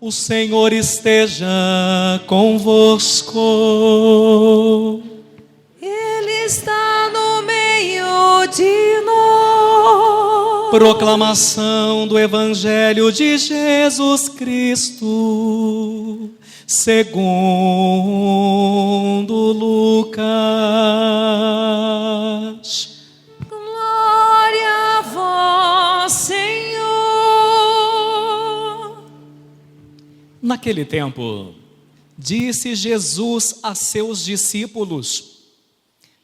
O Senhor esteja convosco. Ele está no meio de nós. Proclamação do Evangelho de Jesus Cristo, segundo Lucas. Glória a vós, Senhor. Naquele tempo, disse Jesus a seus discípulos: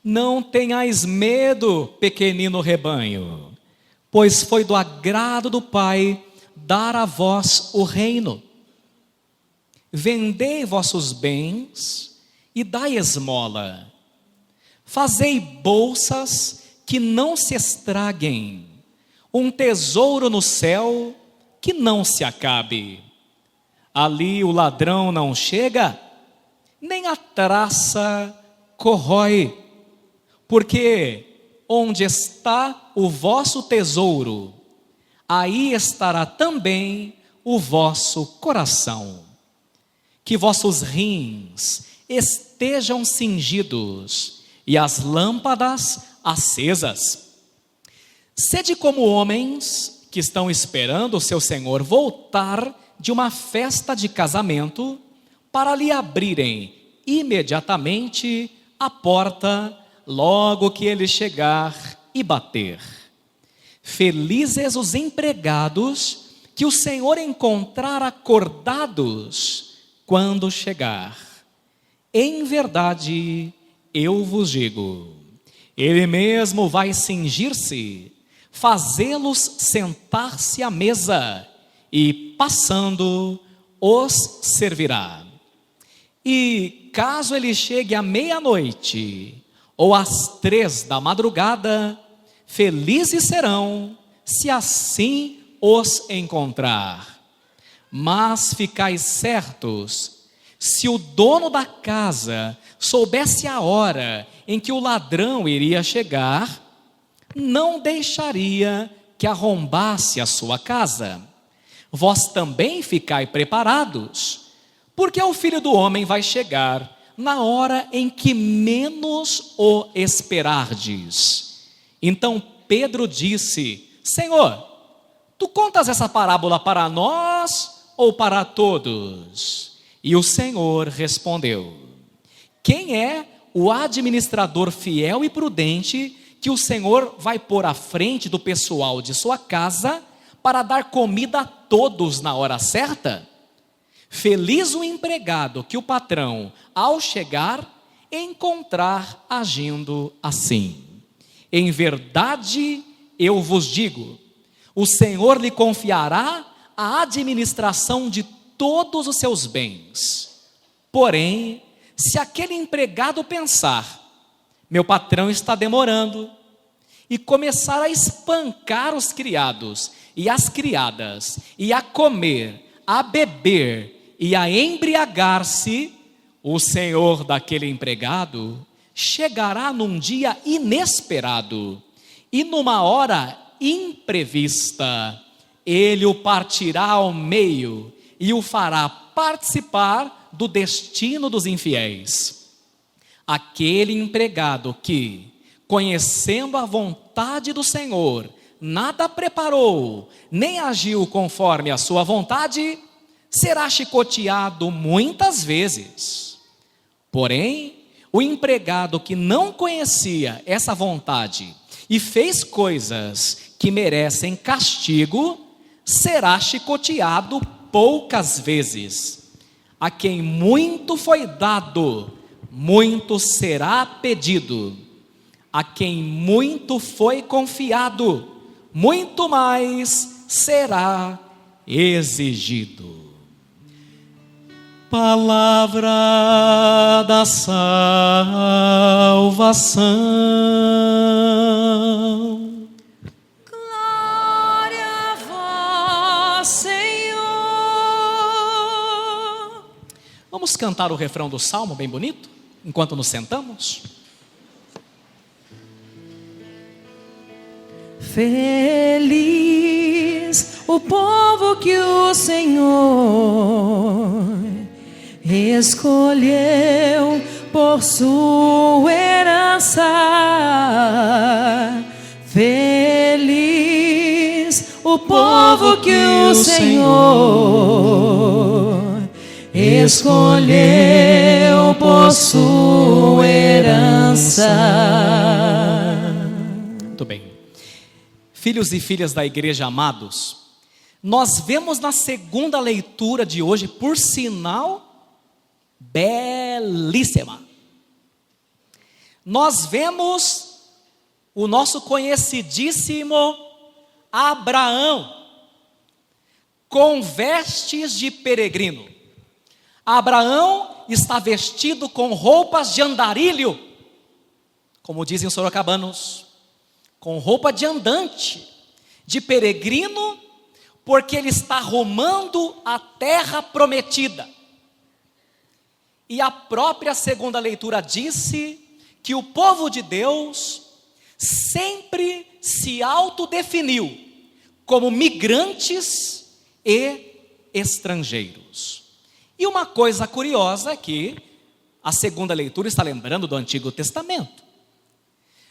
não tenhais medo, pequenino rebanho, pois foi do agrado do Pai dar a vós o reino. Vendei vossos bens e dai esmola. Fazei bolsas que não se estraguem, um tesouro no céu que não se acabe. Ali o ladrão não chega, nem a traça corrói, porque onde está o vosso tesouro, aí estará também o vosso coração. Que vossos rins estejam cingidos e as lâmpadas acesas. Sede como homens que estão esperando o seu Senhor voltar de uma festa de casamento, para lhe abrirem imediatamente a porta, logo que ele chegar e bater. Felizes os empregados que o Senhor encontrar acordados quando chegar. Em verdade, eu vos digo, ele mesmo vai cingir-se, fazê-los sentar-se à mesa, e passando, os servirá. E caso ele chegue à meia-noite, ou às 3 da madrugada, felizes serão, se assim os encontrar. Mas ficais certos, se o dono da casa soubesse a hora em que o ladrão iria chegar, não deixaria que arrombasse a sua casa. Vós também ficai preparados, porque o Filho do Homem vai chegar na hora em que menos o esperardes. Então Pedro disse: Senhor, tu contas essa parábola para nós ou para todos? E o Senhor respondeu: quem é o administrador fiel e prudente que o Senhor vai pôr à frente do pessoal de sua casa para dar comida a todos na hora certa? Feliz o empregado que o patrão, ao chegar, encontrar agindo assim. Em verdade, eu vos digo, o Senhor lhe confiará a administração de todos os seus bens. Porém, se aquele empregado pensar, meu patrão está demorando, e começar a espancar os criados e as criadas, e a comer, a beber e a embriagar-se, o senhor daquele empregado chegará num dia inesperado e numa hora imprevista. Ele o partirá ao meio e o fará participar do destino dos infiéis. Aquele empregado que, conhecendo a vontade do Senhor, nada preparou, nem agiu conforme a sua vontade, será chicoteado muitas vezes. Porém, o empregado que não conhecia essa vontade e fez coisas que merecem castigo, será chicoteado poucas vezes. A quem muito foi dado, muito será pedido. A quem muito foi confiado, muito mais será exigido. Palavra da salvação. Glória a vós, Senhor. Vamos cantar o refrão do Salmo bem bonito, enquanto nos sentamos? Feliz o o povo que o Senhor escolheu por sua herança. Feliz o povo que o Senhor escolheu por sua herança. Muito bem. Filhos e filhas da igreja amados, nós vemos na segunda leitura de hoje, por sinal, belíssima. Nós vemos o nosso conhecidíssimo Abraão com vestes de peregrino. Abraão está vestido com roupas de andarilho, como dizem os sorocabanos, com roupa de andante, de peregrino, porque ele está rumando a terra prometida. E a própria segunda leitura disse que o povo de Deus sempre se autodefiniu como migrantes e estrangeiros. E uma coisa curiosa é que a segunda leitura está lembrando do Antigo Testamento.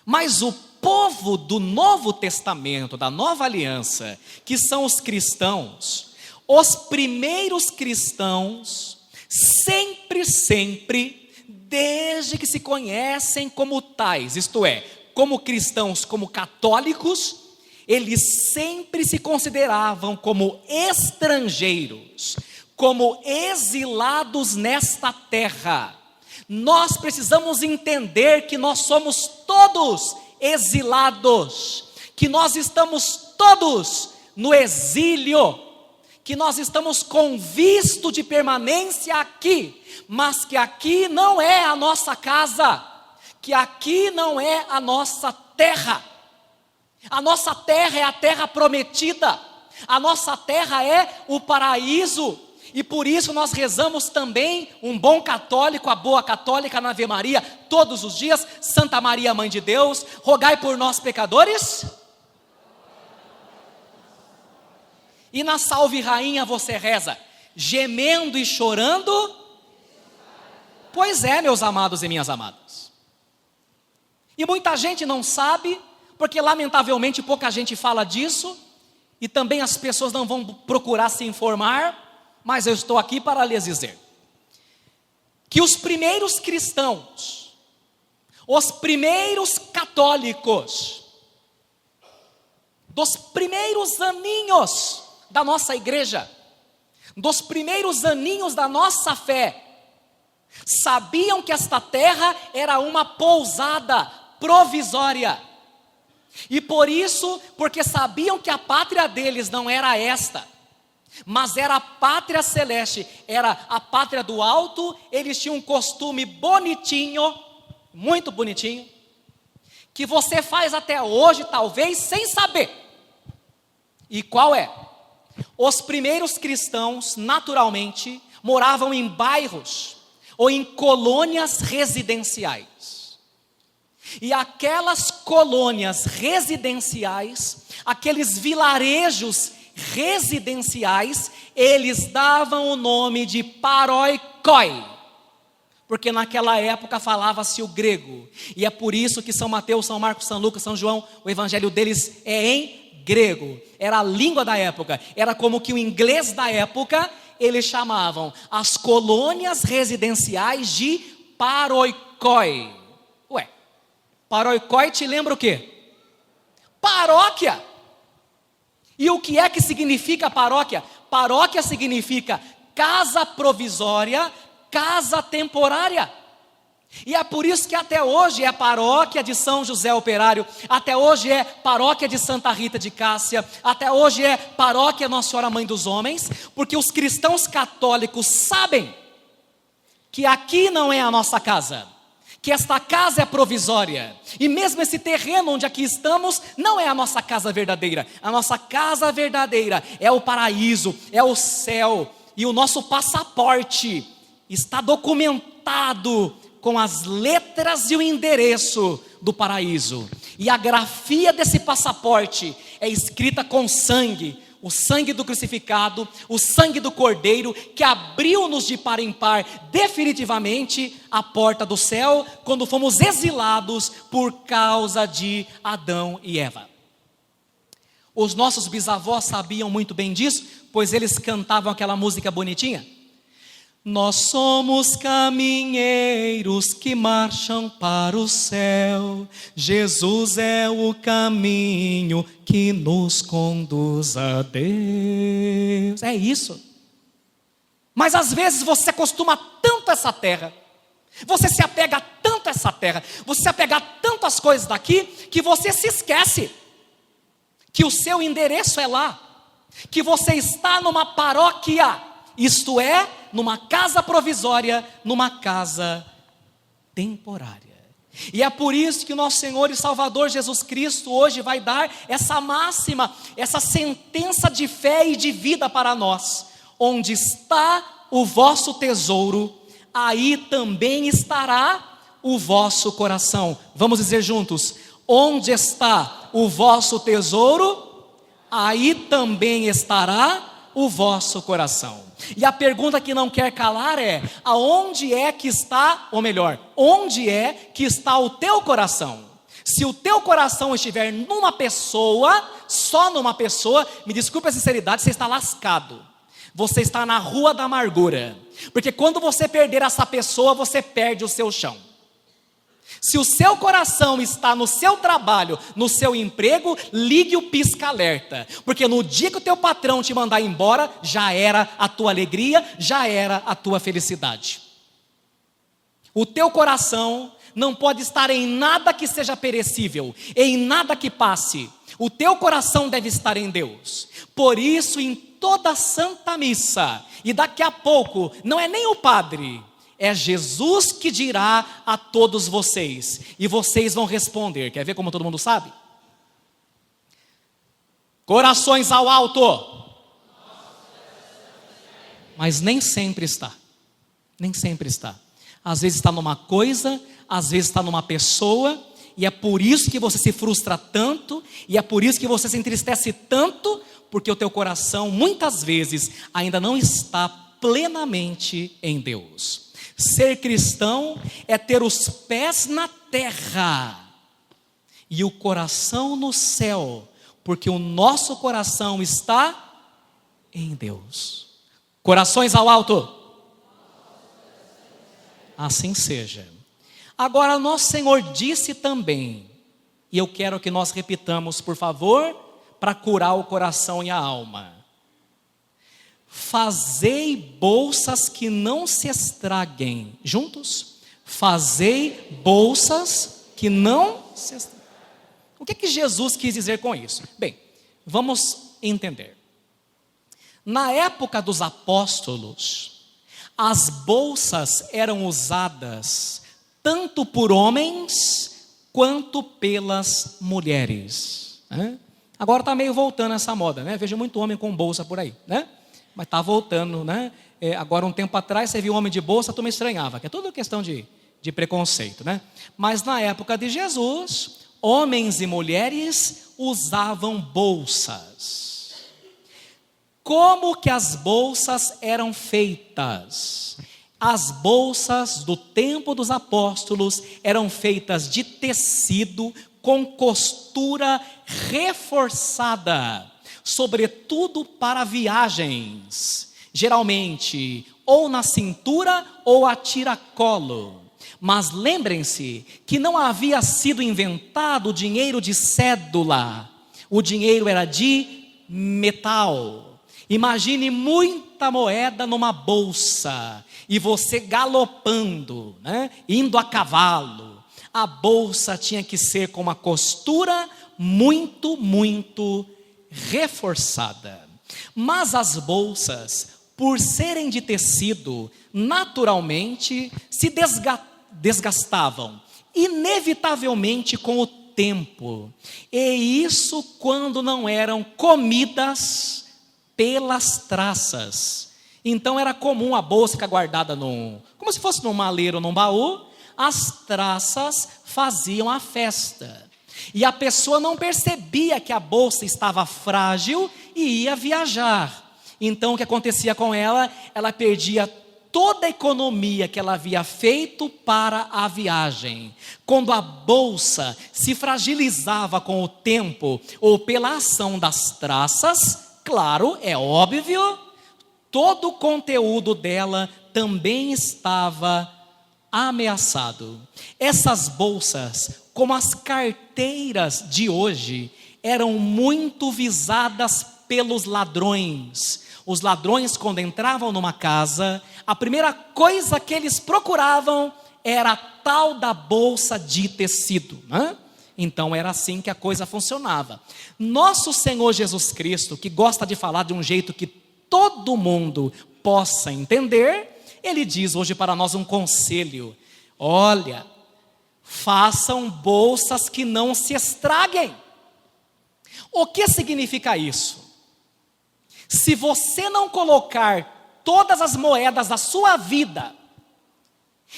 Mas o povo do Novo Testamento, da Nova Aliança, que são os cristãos, os primeiros cristãos, sempre, desde que se conhecem como tais, isto é, como cristãos, como católicos, eles sempre se consideravam como estrangeiros, como exilados nesta terra. Nós precisamos entender que nós somos todos exilados, que nós estamos todos no exílio, que nós estamos com visto de permanência aqui, mas que aqui não é a nossa casa, que aqui não é a nossa terra. A nossa terra é a terra prometida, a nossa terra é o paraíso. E por isso nós rezamos também um bom católico, a boa católica na Ave Maria, todos os dias. Santa Maria, Mãe de Deus, rogai por nós pecadores. E na Salve Rainha você reza, gemendo e chorando. Pois é, meus amados e minhas amadas. E muita gente não sabe, porque lamentavelmente pouca gente fala disso, e também as pessoas não vão procurar se informar. Mas eu estou aqui para lhes dizer que os primeiros cristãos, os primeiros católicos, dos primeiros aninhos da nossa igreja, dos primeiros aninhos da nossa fé, sabiam que esta terra era uma pousada provisória. E por isso, porque sabiam que a pátria deles não era esta, mas era a pátria celeste, era a pátria do alto. Eles tinham um costume bonitinho, muito bonitinho, que você faz até hoje, talvez sem saber. E qual é? Os primeiros cristãos, naturalmente, moravam em bairros ou em colônias residenciais. E aquelas colônias residenciais, aqueles vilarejos residenciais, eles davam o nome de paroikoi, porque naquela época falava-se o grego, e é por isso que São Mateus, São Marcos, São Lucas, São João, o evangelho deles é em grego, era a língua da época, era como que o inglês da época. Eles chamavam as colônias residenciais de paroikoi. Ué, paroikoi te lembra o quê? Paróquia. E o que é que significa paróquia? Paróquia significa casa provisória, casa temporária. E é por isso que até hoje é a paróquia de São José Operário, até hoje é paróquia de Santa Rita de Cássia, até hoje é paróquia Nossa Senhora Mãe dos Homens, porque os cristãos católicos sabem que aqui não é a nossa casa, que esta casa é provisória, e mesmo esse terreno onde aqui estamos, não é a nossa casa verdadeira. A nossa casa verdadeira é o paraíso, é o céu, e o nosso passaporte está documentado com as letras e o endereço do paraíso, e a grafia desse passaporte é escrita com sangue, o sangue do crucificado, o sangue do Cordeiro, que abriu-nos de par em par definitivamente a porta do céu, quando fomos exilados por causa de Adão e Eva. Os nossos bisavós sabiam muito bem disso, pois eles cantavam aquela música bonitinha. Nós somos caminheiros que marcham para o céu. Jesus é o caminho que nos conduz a Deus. É isso. Mas às vezes você acostuma tanto a essa terra, você se apega tanto a essa terra, você se apega tanto às coisas daqui, que você se esquece que o seu endereço é lá, que você está numa paróquia, isto é, numa casa provisória, numa casa temporária. E é por isso que o nosso Senhor e Salvador Jesus Cristo hoje vai dar essa máxima, essa sentença de fé e de vida para nós. Onde está o vosso tesouro, aí também estará o vosso coração. Vamos dizer juntos: onde está o vosso tesouro, aí também estará o vosso coração. E a pergunta que não quer calar é: aonde é que está, ou melhor, onde é que está o teu coração? Se o teu coração estiver numa pessoa, só numa pessoa, me desculpe a sinceridade, você está lascado. Você está na rua da amargura. Porque quando você perder essa pessoa, você perde o seu chão. Se o seu coração está no seu trabalho, no seu emprego, ligue o pisca-alerta. Porque no dia que o teu patrão te mandar embora, já era a tua alegria, já era a tua felicidade. O teu coração não pode estar em nada que seja perecível, em nada que passe. O teu coração deve estar em Deus. Por isso, em toda a Santa Missa, e daqui a pouco, não é nem o padre, é Jesus que dirá a todos vocês, e vocês vão responder. Quer ver como todo mundo sabe? Corações ao alto. Mas nem sempre está. Nem sempre está. Às vezes está numa coisa, às vezes está numa pessoa, e é por isso que você se frustra tanto, e é por isso que você se entristece tanto, porque o teu coração muitas vezes ainda não está plenamente em Deus. Ser cristão é ter os pés na terra e o coração no céu, porque o nosso coração está em Deus. Corações ao alto. Assim seja. Agora, nosso Senhor disse também, e eu quero que nós repitamos, por favor, para curar o coração e a alma: fazei bolsas que não se estraguem. Juntos? Fazei bolsas que não se estraguem. O que Jesus quis dizer com isso? Bem, vamos entender. Na época dos apóstolos, as bolsas eram usadas tanto por homens quanto pelas mulheres. Agora está meio voltando essa moda, né? Vejo muito homem com bolsa por aí, né? Mas está voltando, né? Agora, um tempo atrás, você viu um homem de bolsa, tu me estranhava, que é tudo questão de preconceito, né? Mas na época de Jesus, homens e mulheres usavam bolsas. Como que as bolsas eram feitas? As bolsas do tempo dos apóstolos eram feitas de tecido com costura reforçada, sobretudo para viagens, geralmente ou na cintura ou a tiracolo. Mas lembrem-se que não havia sido inventado o dinheiro de cédula, o dinheiro era de metal. Imagine muita moeda numa bolsa e você galopando, né? Indo a cavalo. A bolsa tinha que ser com uma costura muito reforçada. Mas as bolsas, por serem de tecido, naturalmente se desgastavam, inevitavelmente com o tempo. E isso quando não eram comidas pelas traças. Então era comum a bolsa ficar guardada como se fosse num maleiro ou num baú. As traças faziam a festa. E a pessoa não percebia que a bolsa estava frágil e ia viajar. Então o que acontecia com ela? Ela perdia toda a economia que ela havia feito para a viagem. Quando a bolsa se fragilizava com o tempo ou pela ação das traças, claro, é óbvio, todo o conteúdo dela também estava ameaçado. Essas bolsas, como as carteiras de hoje, eram muito visadas pelos ladrões. Os ladrões, quando entravam numa casa, a primeira coisa que eles procuravam era a tal da bolsa de tecido, né? Então era assim que a coisa funcionava. Nosso Senhor Jesus Cristo, que gosta de falar de um jeito que todo mundo possa entender, Ele diz hoje para nós um conselho: olha, façam bolsas que não se estraguem. O que significa isso? Se você não colocar todas as moedas da sua vida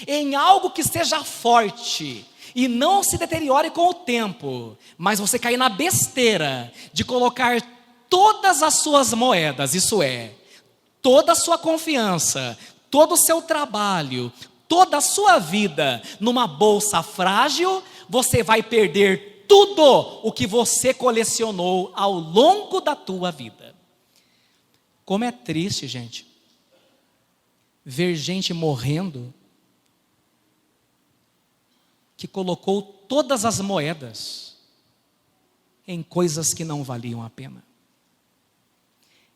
em algo que seja forte e não se deteriore com o tempo, mas você cair na besteira de colocar todas as suas moedas, isso é, toda a sua confiança, todo o seu trabalho, toda a sua vida numa bolsa frágil, você vai perder tudo o que você colecionou ao longo da tua vida. Como é triste, gente, ver gente morrendo que colocou todas as moedas em coisas que não valiam a pena.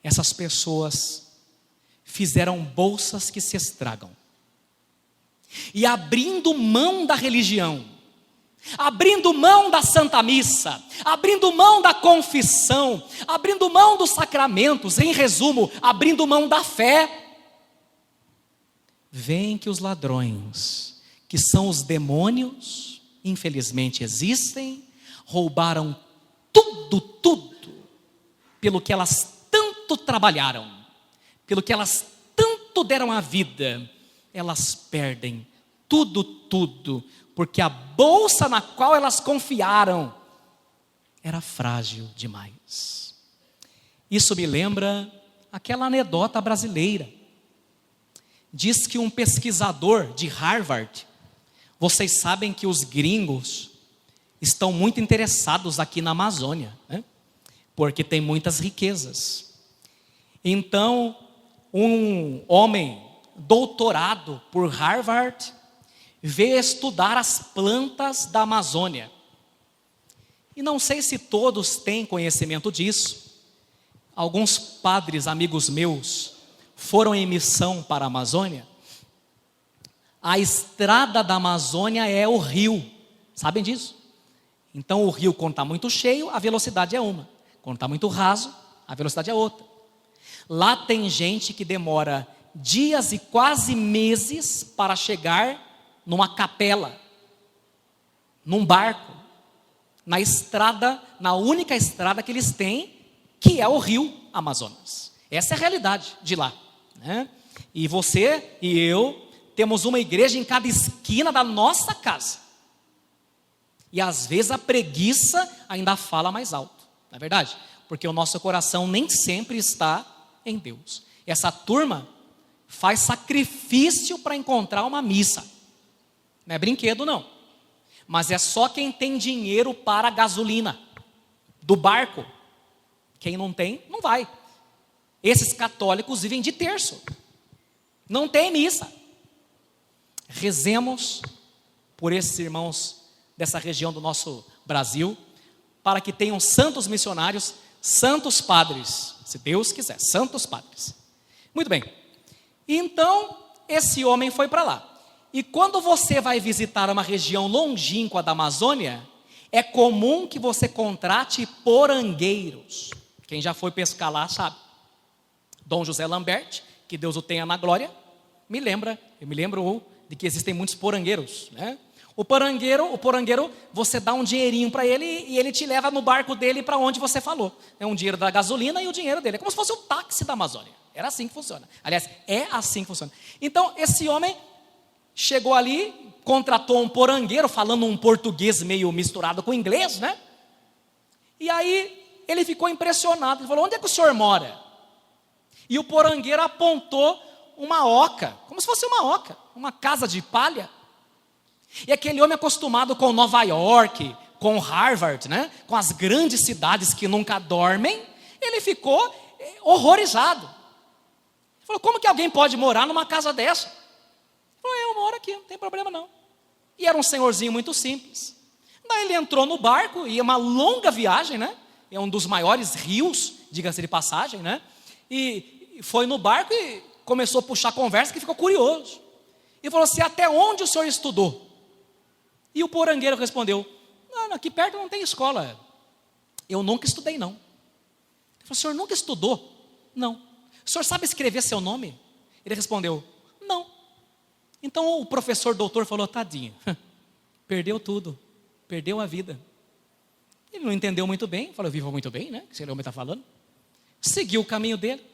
Essas pessoas fizeram bolsas que se estragam. E abrindo mão da religião, abrindo mão da Santa Missa, abrindo mão da confissão, abrindo mão dos sacramentos, em resumo, abrindo mão da fé, veem que os ladrões, que são os demônios, infelizmente existem, roubaram tudo, pelo que elas tanto trabalharam, pelo que elas tanto deram à vida, elas perdem tudo, porque a bolsa na qual elas confiaram era frágil demais. Isso me lembra aquela anedota brasileira. Diz que um pesquisador de Harvard, vocês sabem que os gringos estão muito interessados aqui na Amazônia, né? Porque tem muitas riquezas. Então, um homem doutorado por Harvard veio estudar as plantas da Amazônia. E não sei se todos têm conhecimento disso. Alguns padres, amigos meus, foram em missão para a Amazônia. A estrada da Amazônia é o rio, sabem disso? Então o rio, quando está muito cheio, a velocidade é uma. Quando está muito raso, a velocidade é outra. Lá tem gente que demora dias e quase meses para chegar numa capela, num barco, na estrada, na única estrada que eles têm, que é o rio Amazonas. Essa é a realidade de lá, né? E você e eu temos uma igreja em cada esquina da nossa casa. E às vezes a preguiça ainda fala mais alto, não é verdade? Porque o nosso coração nem sempre está em Deus. Essa turma faz sacrifício para encontrar uma missa. Não é brinquedo não, mas é só quem tem dinheiro para a gasolina do barco. Quem não tem, não vai. Esses católicos vivem de terço, não tem missa. Rezemos por esses irmãos dessa região do nosso Brasil, para que tenham santos missionários, santos padres, se Deus quiser, santos padres. Muito bem, então esse homem foi para lá. E quando você vai visitar uma região longínqua da Amazônia, é comum que você contrate porangueiros. Quem já foi pescar lá sabe. Dom José Lambert, que Deus o tenha na glória, eu me lembro de que existem muitos porangueiros, né? O porangueiro, você dá um dinheirinho para ele e ele te leva no barco dele para onde você falou. É um dinheiro da gasolina e o dinheiro dele. É como se fosse o táxi da Amazônia. Era assim que funciona. Aliás, é assim que funciona. Então, esse homem chegou ali, contratou um porangueiro, falando um português meio misturado com inglês, né? E aí, Ele ficou impressionado, ele falou: onde é que o senhor mora? E o porangueiro apontou uma oca, como se fosse uma oca, uma casa de palha. E aquele homem acostumado com Nova York, com Harvard, né? Com as grandes cidades que nunca dormem, ele ficou horrorizado. Ele falou: como que alguém pode morar numa casa dessa? Ele falou: eu moro aqui, não tem problema não. E era um senhorzinho muito simples. Daí ele entrou no barco, e uma longa viagem, né? É um dos maiores rios, diga-se de passagem, né? E foi no barco e começou a puxar conversa, que ficou curioso. E falou assim: até onde o senhor estudou? E o porangueiro respondeu: não, aqui perto não tem escola. Eu nunca estudei não. Ele falou: o senhor nunca estudou? Não. O senhor sabe escrever seu nome? Ele respondeu: não. Então o professor doutor falou: tadinho, perdeu tudo, perdeu a vida. Ele não entendeu muito bem, falou: viva muito bem, né? Que esse homem está falando. Seguiu o caminho dele.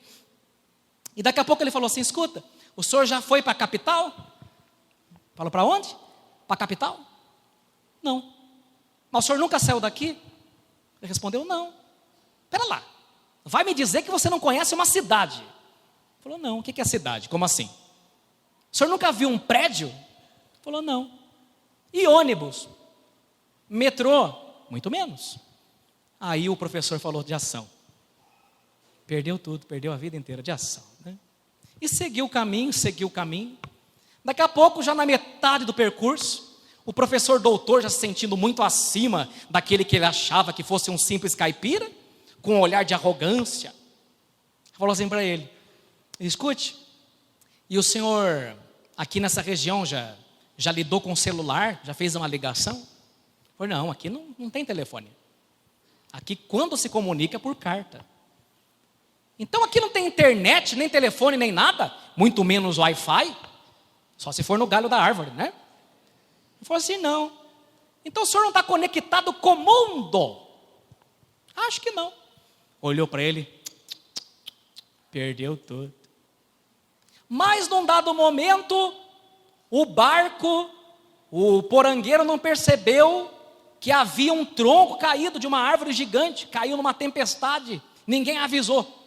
E daqui a pouco ele falou assim: escuta, o senhor já foi para a capital? Falou: para onde? Para a capital? Não. Mas o senhor nunca saiu daqui? Ele respondeu: não. Espera lá, vai me dizer que você não conhece uma cidade? Ele falou: não. O que é cidade? Como assim? O senhor nunca viu um prédio? Ele falou: não. E ônibus? Metrô? Muito menos. Aí o professor falou de ação. Perdeu tudo, perdeu a vida inteira de ação, né? E seguiu o caminho. Daqui a pouco, já na metade do percurso, o professor doutor, já se sentindo muito acima daquele que ele achava que fosse um simples caipira, com um olhar de arrogância, falou assim para ele: escute, e o senhor aqui nessa região já lidou com o celular? Já fez uma ligação? Ele falou: não, aqui não tem telefone. Aqui quando se comunica é por carta. Então aqui não tem internet, nem telefone, nem nada, muito menos Wi-Fi, só se for no galho da árvore, né? Ele falou assim: não. Então o senhor não está conectado com o mundo? Acho que não. Olhou para ele, perdeu tudo. Mas num dado momento, o barco, o porangueiro não percebeu que havia um tronco caído de uma árvore gigante, caiu numa tempestade, ninguém avisou.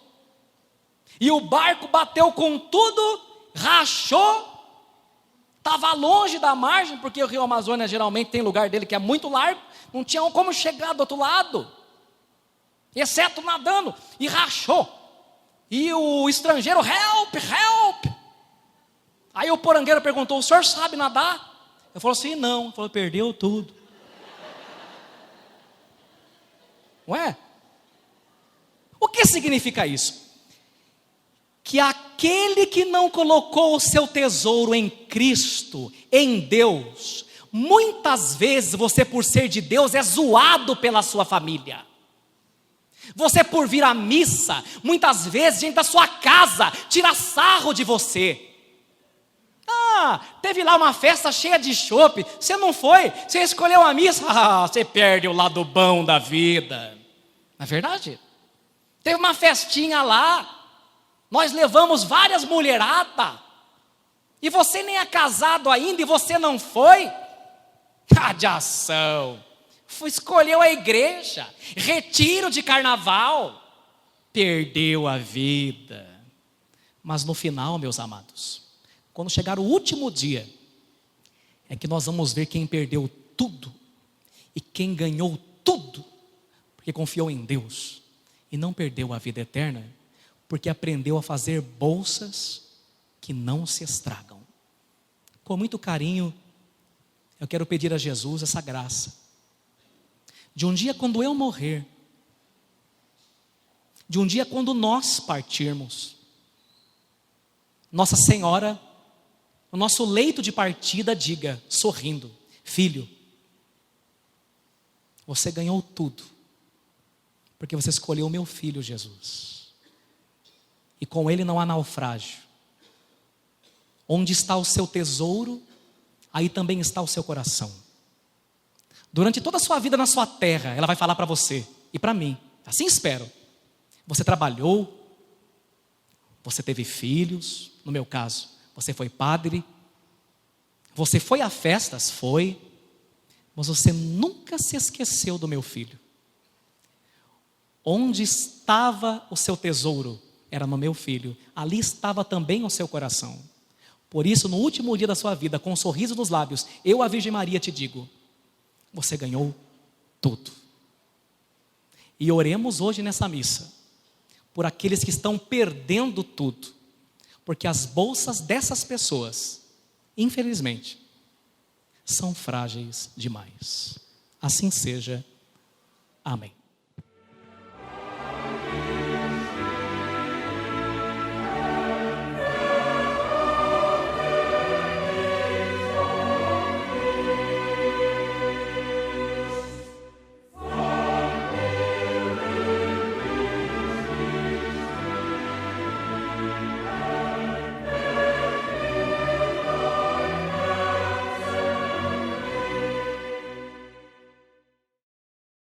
E o barco bateu com tudo, rachou, estava longe da margem, porque o rio Amazonas geralmente tem lugar dele que é muito largo, não tinha como chegar do outro lado, exceto nadando, e rachou. E o estrangeiro: help, help. Aí o porangueiro perguntou: o senhor sabe nadar? Ele falou assim: não. Ele falou: perdeu tudo. Ué? O que significa isso? Que aquele que não colocou o seu tesouro em Cristo, em Deus, muitas vezes você, por ser de Deus, é zoado pela sua família. Você, por vir à missa, muitas vezes gente da sua casa tira sarro de você. Ah, teve lá uma festa cheia de chopp, você não foi, você escolheu a missa, você perde o lado bom da vida. Não é verdade? Teve uma festinha lá, nós levamos várias mulheradas, e você nem é casado ainda, e você não foi? De ação. Escolheu a igreja, retiro de carnaval, perdeu a vida. Mas no final, meus amados, quando chegar o último dia, é que nós vamos ver quem perdeu tudo e quem ganhou tudo, porque confiou em Deus e não perdeu a vida eterna, porque aprendeu a fazer bolsas que não se estragam. Com muito carinho, eu quero pedir a Jesus essa graça, de um dia quando eu morrer, de um dia quando nós partirmos, Nossa Senhora, no nosso leito de partida, diga, sorrindo: filho, você ganhou tudo, porque você escolheu o meu filho Jesus, e com ele não há naufrágio. Onde está o seu tesouro, aí também está o seu coração. Durante toda a sua vida na sua terra, ela vai falar para você e para mim, assim espero. Você trabalhou, você teve filhos, no meu caso, você foi padre, você foi a festas, foi, mas você nunca se esqueceu do meu filho. onde estava o seu tesouro? Era no meu filho. Ali estava também o seu coração. Por isso, no último dia da sua vida, com um sorriso nos lábios, eu, a Virgem Maria, te digo: você ganhou tudo. E oremos hoje nessa missa por aqueles que estão perdendo tudo, porque as bolsas dessas pessoas, infelizmente, são frágeis demais. Assim seja. Amém.